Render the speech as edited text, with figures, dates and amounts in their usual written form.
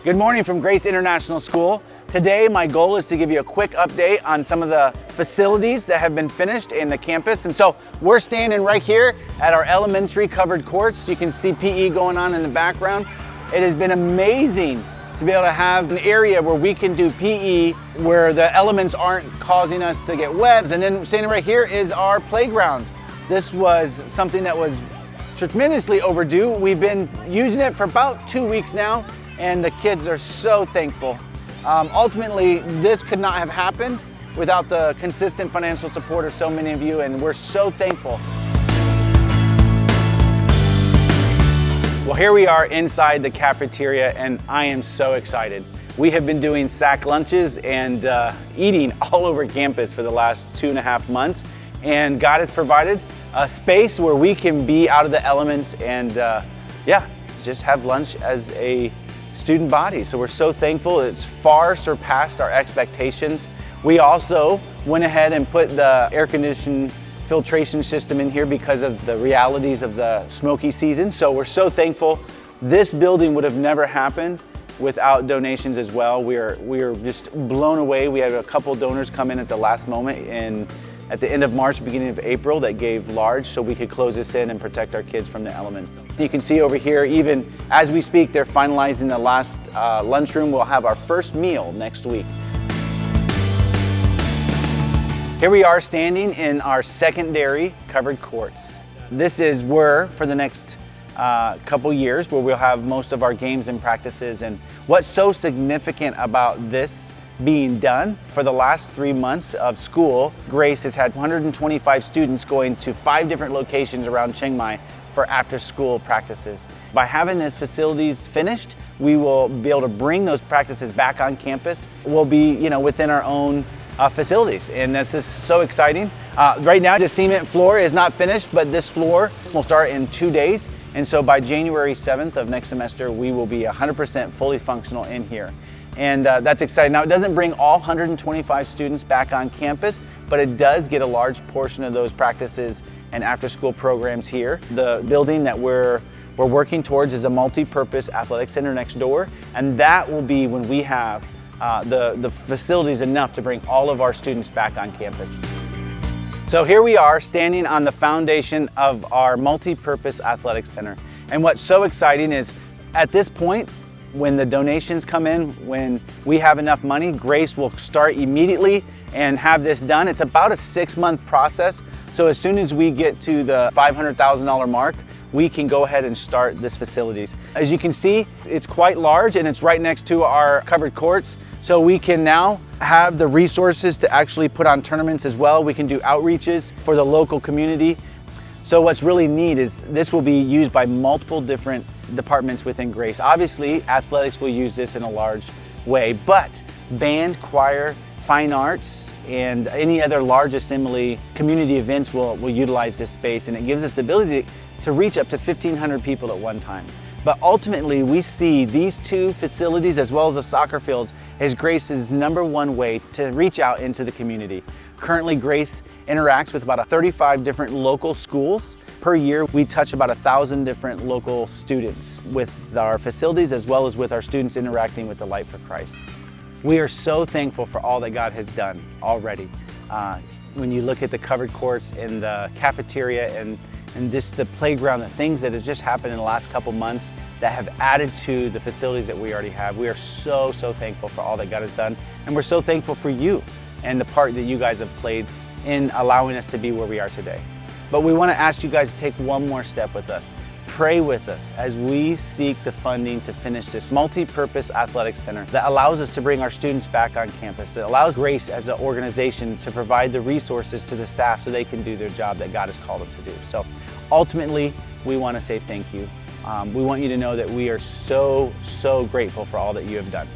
Good morning from Grace International School. Today, my goal is to give you a quick update on some of the facilities that have been finished in the campus. And so we're standing right here at our elementary covered courts. You can see PE going on in the background. It has been amazing to be able to have an area where we can do PE where the elements aren't causing us to get wet. And then standing right here is our playground. This was something that was tremendously overdue. We've been using it for about 2 weeks now, and the kids are so thankful. Ultimately, this could not have happened without the consistent financial support of so many of you, and we're so thankful. Well, here we are inside the cafeteria, and I am so excited. We have been doing sack lunches and eating all over campus for the last 2.5 months, and God has provided a space where we can be out of the elements and just have lunch as a student body. So we're so thankful. It's far surpassed our expectations. We also went ahead and put the air conditioned filtration system in here because of the realities of the smoky season. So we're so thankful. This building would have never happened without donations as well. We are just blown away. We had a couple donors come in at the last moment at the end of March, beginning of April, that gave large so we could close this in and protect our kids from the elements. You can see over here, even as we speak, they're finalizing the last lunchroom. We'll have our first meal next week. Here we are standing in our secondary covered courts. This is where, for the next couple years, where we'll have most of our games and practices. And what's so significant about this being done, for the last 3 months of school, Grace has had 125 students going to 5 different locations around Chiang Mai for after-school practices. By having these facilities finished, we will be able to bring those practices back on campus. We'll be, within our own facilities, and this is so exciting. Right now, the cement floor is not finished, but this floor will start in 2 days. And so by January 7th of next semester, we will be 100% fully functional in here. And that's exciting. Now, it doesn't bring all 125 students back on campus, but it does get a large portion of those practices and after-school programs here. The building that we're working towards is a multi-purpose athletic center next door, and that will be when we have the facilities enough to bring all of our students back on campus. So here we are standing on the foundation of our multi-purpose athletic center. And what's so exciting is at this point, when the donations come in, when we have enough money, Grace will start immediately and have this done. It's about a 6-month process. So as soon as we get to the $500,000 mark, we can go ahead and start this facilities. As you can see, it's quite large and it's right next to our covered courts. So we can now have the resources to actually put on tournaments as well. We can do outreaches for the local community. So what's really neat is this will be used by multiple different departments within Grace. Obviously, athletics will use this in a large way, but band, choir, fine arts, and any other large assembly community events will utilize this space, and it gives us the ability to reach up to 1,500 people at one time. But ultimately, we see these 2 facilities as well as the soccer fields as Grace's #1 way to reach out into the community. Currently, Grace interacts with about 35 different local schools. Per year, we touch about 1,000 different local students with our facilities as well as with our students interacting with the Light for Christ. We are so thankful for all that God has done already. When you look at the covered courts and the cafeteria and just the playground, the things that have just happened in the last couple months that have added to the facilities that we already have. We are so thankful for all that God has done. And we're so thankful for you and the part that you guys have played in allowing us to be where we are today. But we want to ask you guys to take one more step with us. Pray with us as we seek the funding to finish this multi-purpose athletic center that allows us to bring our students back on campus. It allows Grace as an organization to provide the resources to the staff so they can do their job that God has called them to do. So ultimately, we want to say thank you. We want you to know that we are so grateful for all that you have done.